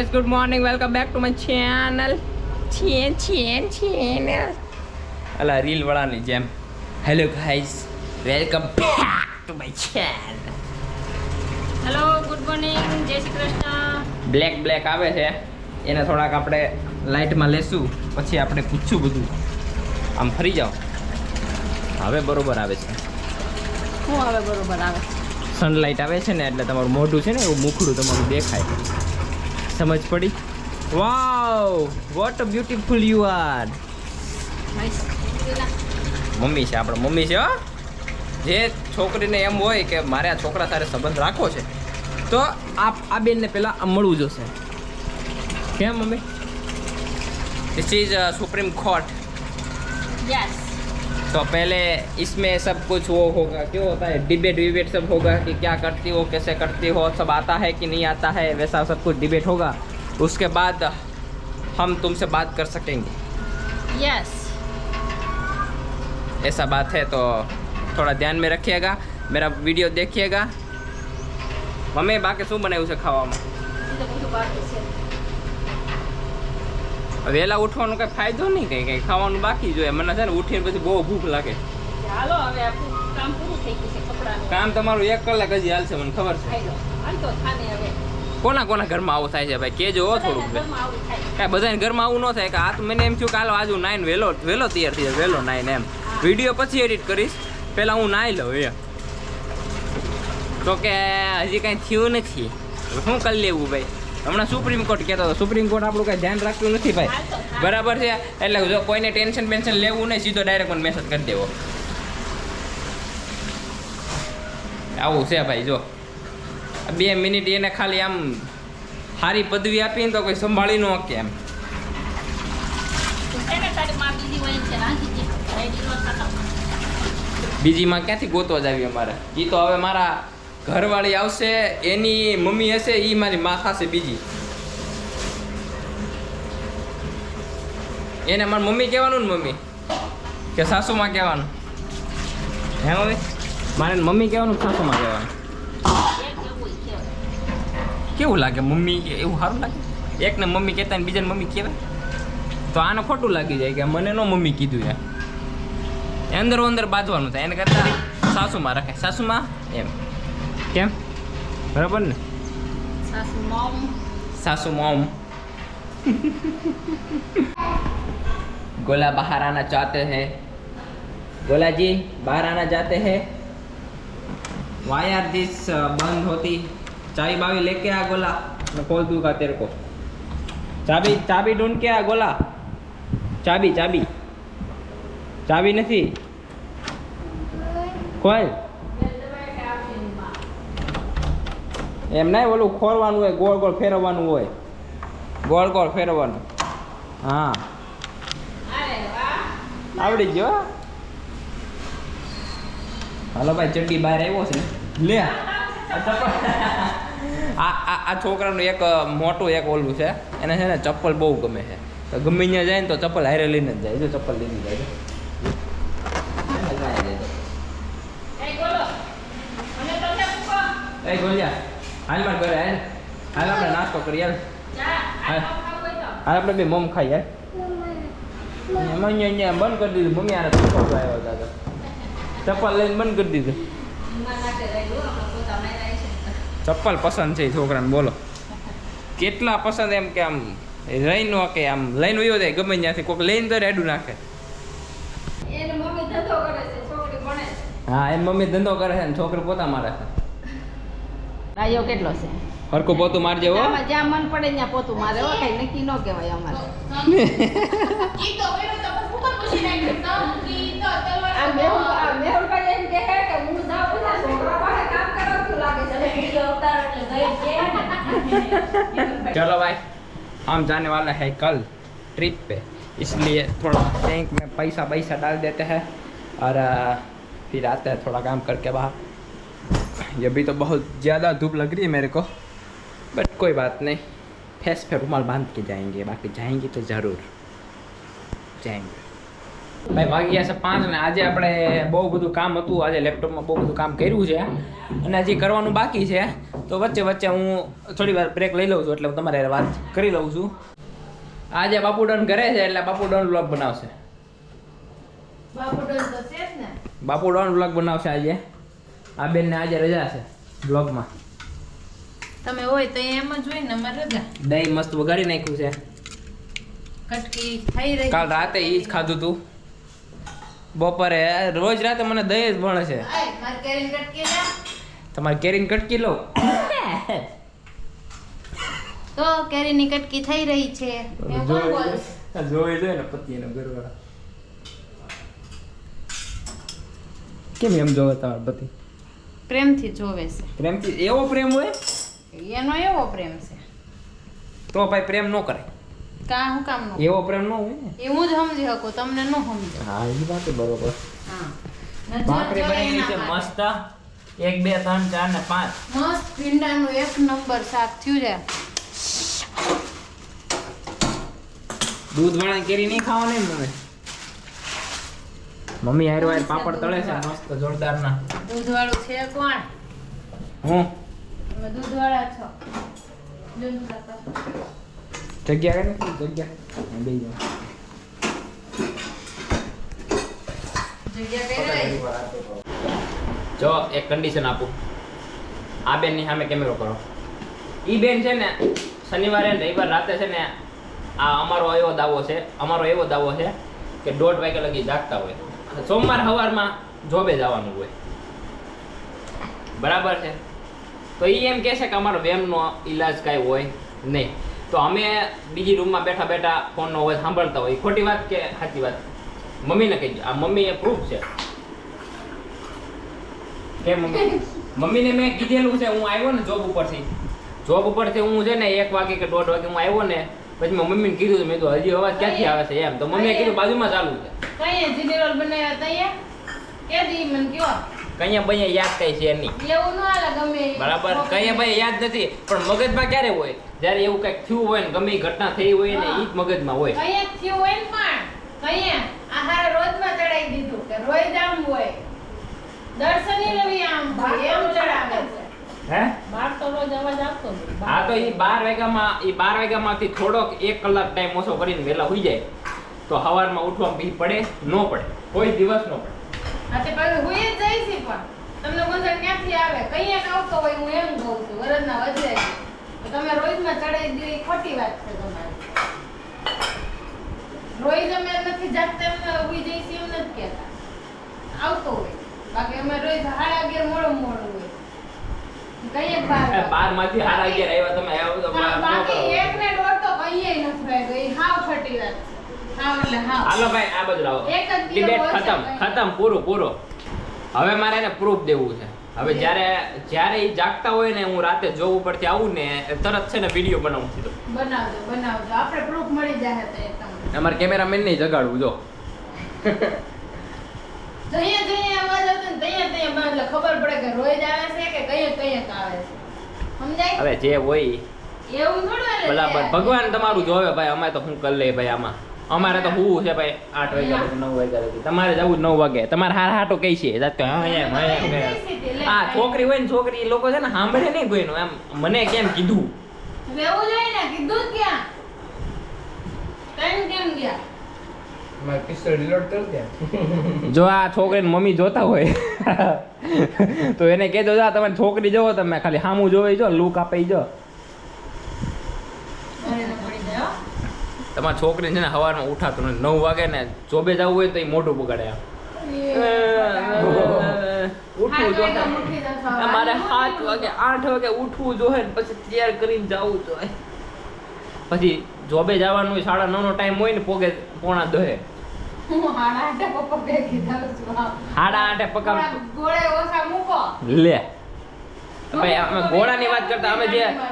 guys, good morning. Welcome back to my channel. channel. અલા reel વાળાની જેમ. Hello guys, welcome back to my channel. Hello, good morning, જય Shri Krishna. Black આવે છે એને થોડાક આપણે લાઇટમાં લેશું, પછી આપણે પૂછશું બધું. આમ ફરી જાઓ. હવે બરોબર આવે છે. શું હવે બરોબર આવે? સનલાઇટ આવે છે ને એટલે તમારું મોઢું છે ને એવું મુખડું તમારું દેખાય. સમજ પડી? Wow, what a beautiful you are. મમ્મી છે, આપણે મમ્મી છે હો. જે છોકરીને એમ હોય કે મારે આ છોકરા સાથે સંબંધ રાખવો છે તો આ બેનને પહેલાં આ મળવું જોશે. કેમ mummy? This is supreme court. Yes. तो पहले इसमें सब कुछ वो होगा, क्यों होता है, डिबेट सब होगा कि क्या करती हो, कैसे करती हो, सब आता है कि नहीं आता है, वैसा सब कुछ डिबेट होगा. उसके बाद हम तुमसे बात कर सकेंगे. यस. ऐसा बात है तो थोड़ा ध्यान में रखिएगा, मेरा वीडियो देखिएगा. मम्मी बाकी શું બનાવ્યું છે ખાવામાં? વહેલા ઉઠવાનો કઈ ફાયદો નહીં, કઈ ખાવાનું બાકી જોઈએ. મને છે ને ઉઠીને પછી બહુ ભૂખ લાગે. ચાલો હવે આપણું કામ પૂરું થઈ ગયું છે. કપડાનું કામ તમારું 1 કલાક હજી હાલશે, મને ખબર છે. હાલ તો થાને હવે. કોના ઘરમાં આવું થાય છે ભાઈ, કેજો થોડુંક. ઘરમાં આવું થાય. કાંઈ બધાને ઘરમાં આવું ન થાય કે આ તો મને એમ થયું કે હાલો આજુ નાઈને વહેલો તૈયાર થઈ જાય, વહેલો નાઈને એમ. વિડીયો પછી એડિટ કરીશ, પહેલાં હું નાહી લઉં એમ. તો કે હજી કાંઈ થયું નથી, શું કરી લેવું ભાઈ? હમણાં સુપ્રીમ કોર્ટ કહેતો હતો, સુપ્રીમ કોર્ટ આપણું કાંઈ ધ્યાન રાખતું નથી ભાઈ. બરાબર છે, એટલે જો કોઈને ટેન્શન લેવું નહીં, સીધો ડાયરેક્ટ મને મેસેજ કરી દેવો. આવું છે ભાઈ. જો 2 મિનિટ એને ખાલી આમ સારી પદવી આપીને તો કોઈ સંભાળી ન શકે એમ. બીજીમાં ક્યાંથી ગોતવા જ આવી અમારે? એ તો હવે મારા ઘરવાળી આવશે, એની મમ્મી હશે, એ મારી માં થશે બીજી. એને મારી મમ્મી કહેવાનું ને, મમ્મી કે સાસુમાં કહેવાનું? હે મમ્મી? મારે મમ્મી કહેવાનું કે સાસુમાં કહેવાનું? કેવું લાગે મમ્મી? એવું સારું લાગે? એકને મમ્મી કહેતા ને બીજાને મમ્મી કહેવાય તો આને ખોટું લાગી જાય કે મને નો મમ્મી કીધું એમ. અંદર બાંધવાનું થાય, એને કરતાં સાસુમાં રખાય. સાસુમાં એમ કેમ? બરાબર ને? सासू मॉम. गोला बाहर आना चाहते हैं. गोला जी बाहर आना चाहते हैं. वाई आर दिस बंद होती. चाबी बाबी लेके आ गोला, मैं खोल दूंगा तेरे को. चाबी ढूंढ के आ गोला. चाबी नहीं खोल. એમ નહીં, ઓલું ખોરવાનું હોય, ગોળ ફેરવવાનું હોય, ગોળ ફેરવવાનું. હા આવડી ગયો. હાલો ભાઈ, ચડ્ડી બહાર આવ્યો છે લે. આ છોકરાનું એક મોટું એક ઓલું છે, એને છે ને ચપ્પલ બહુ ગમે છે. તો ગમે ત્યાં જાય ને તો ચપ્પલ હારે લઈને જ જાય. જો ચપ્પલ લઈને જાય. એ ગોલિયા હાલ માર ઘરે હાલ આપણે નાસ્તો કરીએ. હાલ આપણે બે મમ ખાઈ યાર. અહીંયા બંધ કરી દીધું. મમ્મી આને ચપ્પલ આવ્યો દાદા, ચપ્પલ લઈને બંધ કરી દીધું. ચપ્પલ પસંદ છે છોકરાને, બોલો કેટલા પસંદ. એમ કે આમ રહીનો કે આમ લઈને વયો જાય ગમે ત્યાંથી, કોઈક લઈને તો રેડું નાખે. હા, એમ મમ્મી ધંધો કરે છે ને છોકરી પોતા મારે છે. રાયો કેટલો છે? હરકો પોતું મારજે હો. જ્યાં મન પડે ત્યાં પોતું મારે હો, કઈ નક્કી ન કહેવાય અમારે. चलो भाई, हम जाने वाला है कल ट्रिप पे, इसलिए थोड़ा बैंक में पैसा डाल देते हैं और फिर आते हैं थोड़ा काम करके बाहर. ये भी तो बहुत ज़्यादा धूप लग रही है मेरे को, बट कोई बात नहीं, फेस पे रुमाल बांध के जाएंगे. बाकी जाएंगे तो ज़रूर जाएंगे. ભાઈ વાગી ગયા છે 5 ને આજે આપણે બહુ બધું કામ હતું. આજે લેપટોપમાં બહુ બધું કામ કર્યું છે અને હજી કરવાનું બાકી છે. તો વચ્ચે વચ્ચે હું થોડી વાર બ્રેક લઈ લઉં છું એટલે હું તમારે વાત કરી લઉં છું. આજે બાપુ ડન ઘરે છે એટલે બાપુ ડન વ્લોગ બનાવશે. બાપુ ડન વ્લોગ બનાવશે આજે. આ બેનને આજે રજા છે વ્લોગમાં. તમે હોય તો એમ જ હોય ને અમારે રજા. દહીં મસ્ત વઘારી નાખ્યું છે. કટકી થઈ રહી. કાલ રાતે ઈ જ ખાધું તું. બપોરે રોજ રાતે મને દહીં જ ભણે છે. તમારે કેરીની કટકી લો. તો કેરીની કટકી થઈ રહી છે. જોઈ જોઈએ ને પતિનો ઘરવાળા. કેમ એમ જોવે તમારા પતિ? પ્રેમથી જોવે છે. પ્રેમથી એવો પ્રેમ હોય? એનો એવો પ્રેમ છે. તો ભાઈ પ્રેમ ન કરે. કા હું કામ નો? એવો પ્રેમ ન હોય ને. એ હું જ સમજી શકું, તમને ન સમજો. હા એ વાત બરોબર. હા. ભાખરી બની છે મસ્ત. 1 2 3 4 ને 5. મસ્ત ભીંડાનું 1 નંબર શાક થયું છે. દૂધ વાળા કેરી નહીં ખાવાની ને મમ્મી હારો હાર પાપડ તળે છે મસ્ત જોરદાર ના. દૂધ વાળું છે કોણ? હું. તમે દૂધ વાળા છો. જગ્યા કરે ને જગ્યા બે જાવ. જો એક કન્ડિશન આપું. આ બેન ની સામે કેમેરો કરો. ઈ બેન છે ને શનિવારે ને રવિવાર રાતે છે ને આ અમારો એવો દાવો છે કે 1:30 વાગ્યા લગી જાગતા હોય. સોમવાર સવારમાં જોબે જવાનું હોય. બરાબર છે. તો ઈ એમ કહે છે કે અમારો બેમનો ઈલાજ કાંઈ હોય નહીં. તો અમે બીજી રૂમમાં બેઠા બેઠા ફોનનો અવાજ સાંભળતા હોય. ખોટી વાત કે સાચી વાત? મમ્મીને કહી દો. આ મમ્મી એ પ્રૂફ છે કે મમ્મીને મેં કીધેલું છે. હું આવ્યો ને જોબ ઉપરથી હું છે ને 1 વાગે કે 1:30 વાગે હું આવ્યો ને પછી મેં મમ્મીને કીધું મેં કીધું હજી અવાજ ક્યાંથી આવે છે એમ. તો મમ્મીએ કીધું બાજુમાં ચાલુ છે. કઈ જીડી રોલ બનાવ્યા તૈયાર કે દી મને કયો કઈ ભાઈ યાદ કઈ છે નહીં. એવું ન હાલે ગમે બરાબર. કઈ ભાઈ યાદ નથી પણ મગજમાં ક્યારે હોય? જ્યારે એવું કંઈક થયું હોય ને ગમે ઘટના થઈ હોય ને ઈ જ મગજમાં હોય. કઈ થયું હોય ને પણ કઈ આહાર રોજમાં ચડાઈ દીધું કે રોજ આમ હોય દર્શની રવિ આમ હોય એમ ચડાવે છે. હે બાર તો રોજ અવાજ આપતો હા તો ઈ 12 વાગ્યામાંથી થોડોક 1 કલાક ટાઈમ ઓછો કરીને વહેલા હોઈ જાય તો સવારમાં ઉઠવામાં બી પડે ન પડે કોઈ દિવસ ન પડે. આ તે પાછું હોય જ જાય છે પણ તમને ગોંધળ ક્યાંથી આવે? કઈ આવતો હોય હું એમ કહું છું વરદના વધે તો તમે રોજમાં ચડાઈ દે ખોટી વાત છે તમારી. રોજ અમે નથી જાગતા એમને ઉઈ જઈ છે એમ નથી કહેતા. આવતો હોય બાકી અમે રોજ 11:30 મોડું હોય. કઈ 12 માંથી 11:30 આવ્યા તમે આવો તો બાકી 1 ને 1:30 તો કઈ નથી ભાઈ. એ હાવ ખોટી વાત છે. હાવ એટલે હાવ. હાલો ભાઈ આ બાજુ લાવો. એક જ દિવસ ડિબેટ હોય છે ખતમ પૂરો. હવે મારે એને પ્રૂફ દેવું છે. હવે જ્યારે ઈ જાગતા હોય ને હું રાતે જોબ ઉપરથી આવું ને તરત છે ને વિડિયો બનાવું સીધો. બનાવજો આપણે પ્રૂફ મળી જાય તો તમને. અમાર કેમેરામેન ને જગાડવું જો. જઈએ અવાજ આવતો ને ત્યાં એટલે ખબર પડે કે રોજ આવે છે કે કઈ આવે છે. સમજાય? હવે જે હોય એવું થોડું હાલે. બરાબર. ભગવાન તમારું જોવે ભાઈ. અમે તો શું કરી લઈએ ભાઈ આમાં. અમારે તો હું છે ભાઈ 8 વાગ્યા થી 9 વાગ્યા સુધી. તમારે જવું 9 વાગે. તમારે હાટો કઈ છે જાતો હા છોકરી હોય ને છોકરી લોકો છે ને સાંભળે નહીં કોઈનું એમ. મને કેમ કીધું એવું જોઈએ ને કીધું ક્યાં કેમ ગયા જો આ છોકરીને મમ્મી જોતા હોય તો એને કહેજો જા તમે છોકરી જોવો તમે ખાલી સામું જોવે જો લુક આપી જો. તમારી છોકરીને છે ને સવારમાં ઉઠાતું નથી. 9 વાગે ને જોબે જવું હોય તો એ મોઢું બગાડે આમ. ઉઠવું જોઈએ મારે 7 વાગે 8 વાગે ઉઠવું જોઈએ પછી તૈયાર કરીને જવું જોઈએ. પછી જોબે જવાનું હોય 9:30 નો ટાઈમ હોય ને પોગે 9:45 હું 8:30 પપ્પા ભેગી થાઉં છું. 8:30 પકડ ગોળે ઓછા મૂકો લે. ભાઈ અમે ઘોડાની વાત કરતા અમે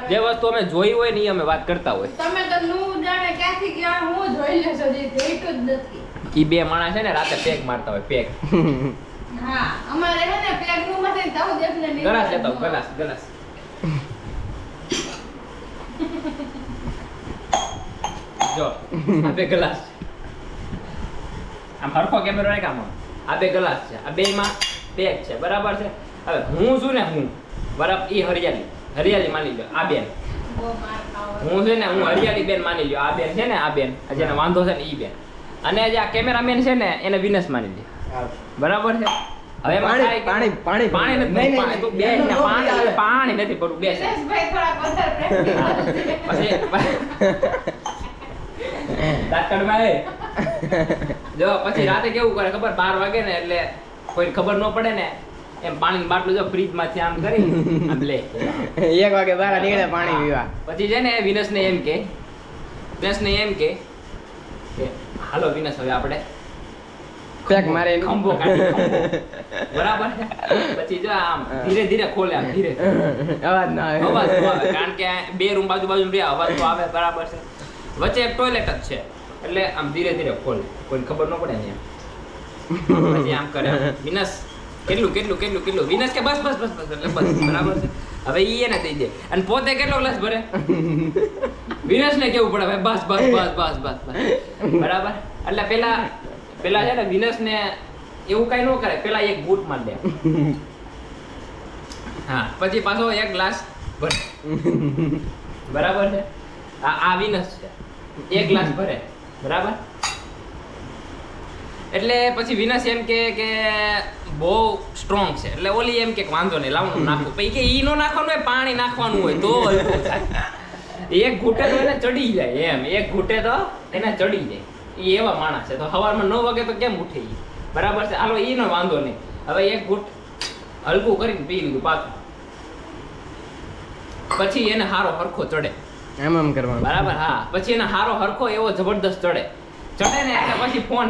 જે વસ્તુ અમે જોઈ હોય ને એ અમે વાત કરતા હોય. તમે તો નું જાણે ક્યાંથી ક્યાં હું જોઈ લેશો જે જોઈતું જ નથી. ઈ બે માણસ છે ને રાતે પેક મારતા હોય પેક. હા અમારે હે ને પેક નું મથે તાવ દેખને નહીં. ગલાસ લેતો ગલાસ. જો આપે ગ્લાસ આમ હરખો કેમેરો રાખ આમાં. આ બે ગ્લાસ છે, આ બેમાં પેક છે, બરાબર છે. હવે હું છું ને હું બરાબર ઈ હરિયાળી માની લો આ બેન. બહુ માર ખાવો. હું છે ને હું હરિયાળી બેન માની લ્યો. આ બેન છે ને આ બેન જેને વાંધો છે ને ઈ બેન. અને જે આ કેમેરામેન છે ને એને વિનેશ માની લે. બરાબર છે. હવે એમાં થાય કે પાણી નથી પાણી તો બે ને પાણી નથી પડવું બે છે. દિનેશભાઈ થોડા વધારે પ્રેક્ટિસ દાંતકડમાં એ જો પછી રાતે કેવું કરે ખબર 12 વાગે ને એટલે કોઈ ખબર ન પડે ને એમ પાણીની બાટલું જો ફ્રીજ માંથી આમ કરી આમ લે 1 વાગે બહાર નીકળે પાણી પીવા. પછી છે ને વિનેશને એમ કે હાલો વિનેશ હવે આપણે પેક મારે ખંભો કાઢી ખંભો. બરાબર છે. પછી જો આમ ધીરે ધીરે ખોલે આમ ધીરે અવાજ ના આવે. અવાજ તો આવે કારણ કે બે રૂમ બાજુ રહ્યા અવાજ તો આવે. બરાબર છે. વચ્ચે એક ટોયલેટ જ છે એટલે આમ ધીરે ધીરે ખોલે કોઈને ખબર ન પડે ને એમ. પછી આમ કરે વિનેશ કેટલું વિનેશ કે બસ એટલે બસ. બરાબર છે. હવે ઈ એને દઈ દે અને પોતે કેટલો ગ્લાસ ભરે વિનેશને કેવું પડે ભાઈ બસ બરાબર. એટલે પેલા છે ને વિનેશને એવું કઈ ન કરે, પેલા એક ઘૂંટ માર દે. હા પછી પાછો એક ગ્લાસ ભરે. બરાબર છે. આ વિનેશ છે એક ગ્લાસ ભરે. બરાબર. એટલે પછી વિનેશ એમ કે બહુ સ્ટ્રોંગ છે એટલે ઓલી એમ કે વાંધો નહીં લાવવાનું નાખું. પછી કે ઈ નો નાખવાનું હોય, પાણી નાખવાનું હોય તો હલકું થાય. એક ઘૂંટે તો એને ચડી જાય એમ, એક ઘૂંટે તો એને ચડી જાય. એ એવા માણસ છે તો સવારમાં 9 વાગે તો કેમ ઉઠે ઈ. બરાબર છે. હાલો ઈ નો વાંધો નહીં. હવે એક ઘૂંટ હલકું કરીને પી લીધું પાછું. પછી એને હારો હરખો ચડે એમ કરવાનું. બરાબર. હા પછી એને હારો હરખો એવો જબરદસ્ત ચડે ને એટલે પછી ફોન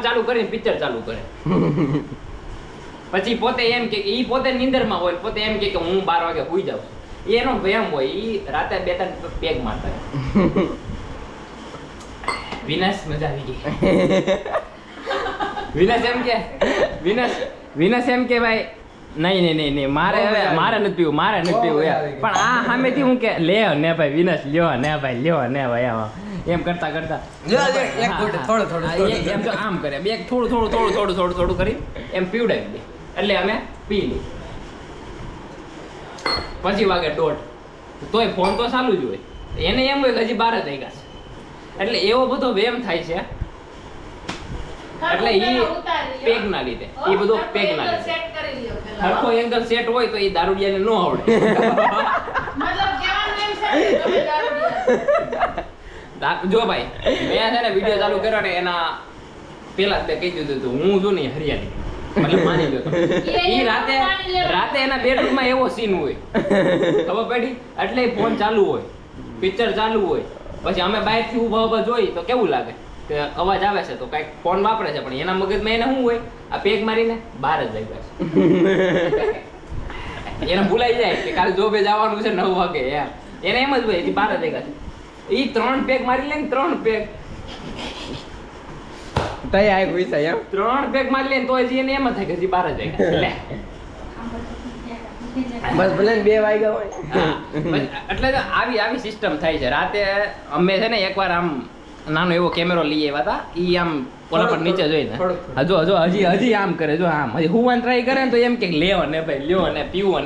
ચાલુ કરીને પિક્ચર ચાલુ કરે. પછી પોતે એમ કે ઈ પોતે નીંદરમાં હોય, પોતે એમ કે હું 12 વાગે સુઈ જાઉં છું. એનો વ્યાયામ હોય. ઈ રાતે 2-3 પેગ મારતા વિનાશ મજા આવી ગઈ. વિનાશ એમ કે ભાઈ નહીં મારે નથી પીવું પણ આ સામેથી હું કે લે ને ભાઈ વિનાશ લ્યો ને ભાઈ આવા એમ કરતા એક ઘૂંટ થોડું એમ તો આમ કરે બે થોડું કરી એમ પીવડાવી દે એટલે અમે પી લી. પછી વાગે 1:30 તોય ફોન તો ચાલુ જ હોય. એને એમ હોય કે હજી 12 થઈ ગયા છે એટલે એવો બધો વેમ થાય છે. એટલે ઈ પેગ ના લીધે હરખો એંગલ સેટ હોય તો ઈ દારૂડિયાને ન આવડે. જો ભાઈ મેં છે ને વિડીયો ચાલુ કર્યો ને એના પેલા જ કહી દીધું હતું હું છું ને હરિયાળી એટલે માની લો ઈ રાતે એના બેડરૂમમાં એવો સીન હોય ખબર પડી. એટલે ફોન ચાલુ હોય, પિક્ચર ચાલુ હોય. પછી અમે બહારથી ઊભા જોઈ તો કેવું લાગે કે અવાજ આવે છે તો કઈક ફોન વાપરે છે પણ એના મગજમાં એને શું હોય આ પેગ મારીને બહાર જ જઈ ગયા છે. એને ભૂલાઈ જાય કે કાલે જોબે જવાનું છે 9 વાગે એમ. એને એમ જ હોય હજી 12 થઈ ગયા છે. ઈ 3 પેગ મારી લે ને 3 પેગ તઈ આય ગુઈસા એમ 3 પેગ મારી લે તો હજી એને એમ જ થાય કે હજી 12 થઈ ગયા લે બસ ભલે 2 વાગ્યા હોય. એટલે આવી સિસ્ટમ થાય છે. રાતે અમે છે ને એકવાર આમ નાનો એવો કેમેરો લઈ આવ્યા હતા. ઈ આમ ઓલા પર નીચે જોઈને હજી આમ કરે જો આમ હજી હુવાન ટ્રાય કરે ને તો એમ કે લ્યો ને ભાઈ લ્યો ને પીવો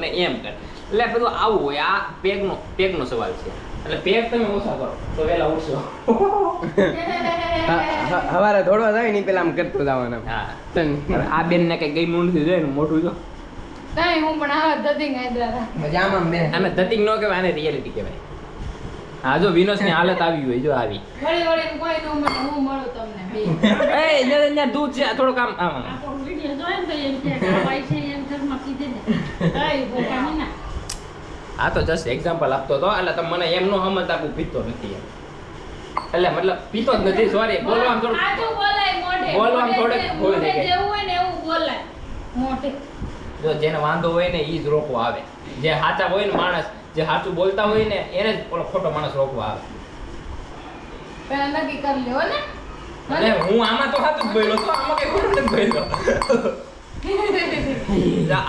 ને એમ કરે. એટલે બધું આવું હોય. આ પેગનો સવાલ છે. એટલે પેગ તમે ઓછા કરો તો વેલા ઉઠશો. હવારે દોડવા જાય ને પેલા આમ કરતો જવાનું. હા આ બેન ને કઈ ગઈ નથી જોઈ ને મોઢું જો કાઈ હું પણ આવા ધતિંગ આદરા મજામાં બે આને ધતિંગ નો કહેવાય, આને રિયાલિટી કહેવાય. હા જો વિનોસ ની હાલત આવી હોય જો આવી વળી કોઈ નો મને હું મળું તમને બે. એ અહીંયા દૂધ છે થોડું કામ આમ વિડિયો જોઈને તો એમ કે આવાય છે એમ ઘરમાં કીધે ને કાઈ બોકા ના. આ તો જસ્ટ એક્ઝામ્પલ આપતો હતો. એટલે તમે મને એમ નો સમજતા હું પીતો નથી એમ. એટલે મતલબ પીતો જ નથી. સોરી બોલવામાં થોડું આજો બોલાય મોઢે બોલવામાં થોડુંક ભૂલ થઈ ગઈ. જેવું હોય ને એવું બોલાય મોઢે. જો જેને વાંધો હોય ને ઈ જ રોકવો આવે. જે સાચા હોય ને માણસ જે સાચું બોલતા હોય ને એને જ ઓલો ખોટો માણસ રોકવા આવે. પેલા નક્કી કરી લ્યો ને. અને હું આમાં તો સાચું જ બોલ્યો તો આમાં કઈ ખોટું નથી બોલ્યો.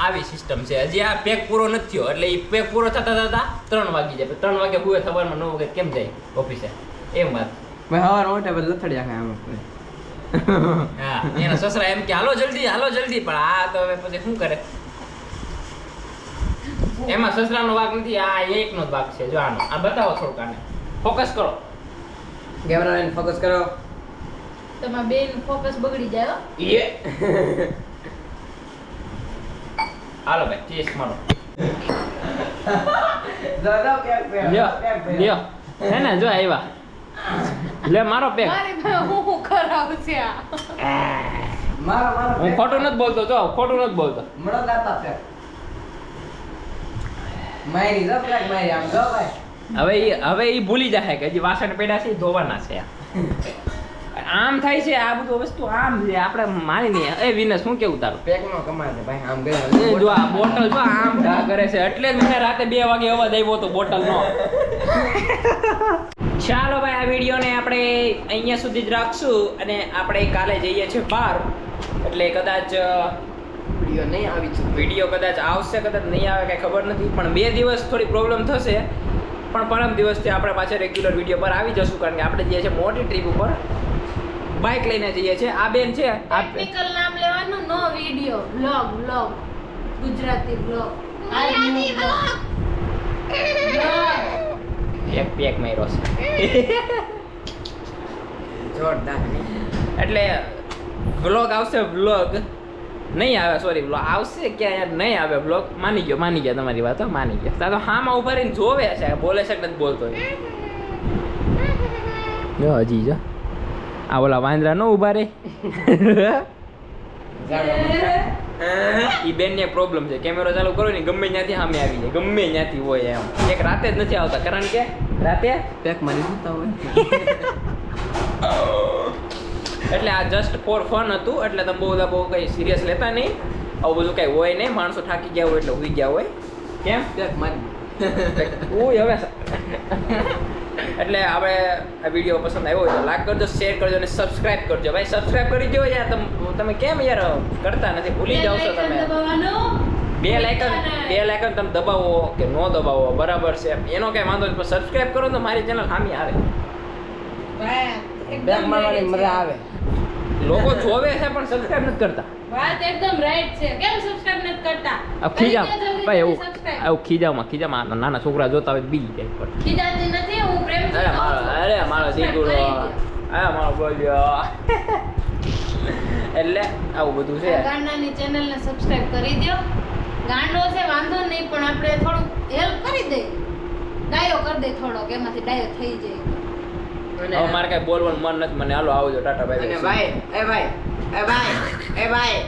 આવી સિસ્ટમ છે. હજી આ પેક પૂરો નથી થયો એટલે ઈ પેક પૂરો થતા 3 વાગી જાય. 3 વાગે હુએ સવારમાં 9 વાગે કેમ જાય ઓફિસે એમ વાત. ભાઈ હવાર મોટે પર લથડિયા ખાય આમ હા એના સસરા એમ કે હાલો જલ્દી પણ આ તો હવે પછી શું કરે એમાં સસરાનો વાંક નથી આ એકનો જ વાંક છે જો આનો આ બતાવો થોડુંક આને ફોકસ કરો કેમેરામેન ફોકસ કરો. તમારા બેન ફોકસ બગડી જાય હો. હાલો ભાઈ ચીસ મારો દાદા પેક પેક લ્યો હે ને જો આવ્યા લે મારો પેક મારી પાસે હું કરાવું છે આ મારો હું ખોટું નથી બોલતો જો ખોટું નથી બોલતો મણો દાતા પેક મારી જો પેક મારી આમ જો ભાઈ. હવે ઈ ભૂલી જાય કે હજી વાસણ પડ્યા છે ઈ ધોવાના છે આમ થાય છે આ બધું વસ્તુ આમ છે આપણે માની નહીં એ વિનસ શું કેવું તારું પેક નો કમાય છે ભાઈ આમ એ ગયો જો આ બોટલ જો આમ ઘા કરે છે એટલે જ મને રાતે 2 વાગે અવાજ આવ્યો હતો બોટલ નો ચાલો ભાઈ આ વિડીયોને આપણે અહીંયા સુધી જ રાખશું અને આપણે કાલે જઈએ છીએ બહાર એટલે કદાચ વિડિયો નહીં આવી છે. વિડીયો કદાચ આવશે કદાચ નહીં આવે કઈ ખબર નથી પણ 2 દિવસ થોડી પ્રોબ્લેમ થશે પણ પરમ દિવસથી આપણે પાછા રેગ્યુલર વિડીયો પર આવી જશું કારણ કે આપણે જઈએ છીએ મોટી ટ્રીપ ઉપર બાઇક લઈને જઈએ છીએ આ બેન છે આ ટેકનિકલ નામ લેવાનું નો વિડિયો વ્લોગ ગુજરાતી વ્લોગ એક પેક માર્યો છે જોરદાર નહીં. એટલે વ્લોગ આવશે વ્લોગ નહીં આવે સોરી વ્લોગ આવશે ક્યાં યાર નહીં આવે વ્લોગ માની ગયો તમારી વાત હો, માની ગયો તા તો હામાં ઉભા રહીને જોવે છે બોલે છે કે નથી બોલતો જો હજી જો આ ઓલા વાંદરા નો ઉભા રે ઈ બેન ને પ્રોબ્લેમ છે કેમેરો ચાલુ કરો ને ગમે ત્યાંથી સામે આવી જાય ગમે ત્યાંથી હોય એમ એક રાતે જ નથી આવતા કારણ કે રાતે પેક મારી સુતા હોય. એટલે આ જસ્ટ ફોર ફન હતું એટલે તમે બહુ કઈ સિરિયસ લેતા નહીં આવું બધું કઈ હોય નહીં માણસો થાકી ગયા હોય એટલે સુઈ ગયા હોય કેમ પેક મારી ઓય હવે એટલે આપણે આ વિડીયો પસંદ આવ્યો હોય તો લાઈક કરજો શેર કરજો અને સબસ્ક્રાઇબ કરજો ભાઈ સબસ્ક્રાઇબ કરી દો યાર તમે કેમ યાર કરતા નથી ભૂલી જાવ છો તમે બે લાઇકન તમે દબાવો કે નો દબાવો બરાબર છે એનો કઈ વાંધો નહીં પણ સબસ્ક્રાઇબ કરો તો મારી ચેનલ સામી આવે પેક મારવાની મજા આવે. લોકો જોવે છે પણ સબસ્ક્રાઇબ નથી કરતા વાત એકદમ રાઈટ છે કેમ સબસ્ક્રાઇબ નથી કરતા ખીજામ ભાઈ એવું subscribe. આવું ખીજામાં નાના છોકરા જોતા હોય બી જાય પર ખીજાતી નથી હું પ્રેમથી મારો દીકરો મારો બોલ્યો એટલે આવું બધું છે ગાંડાની ચેનલને સબસ્ક્રાઇબ કરી દો ગાંડો છે વાંધો નહીં પણ આપણે થોડું હેલ્પ કરી દે ડાયો કરી દે થોડોક એમાંથી ડાયો થઈ જાય હવે મારે કઈ બોલવાનું મન નથી મને હાલો આવજો ટાટા અને ભાઈ ભાઈ એ ભાઈ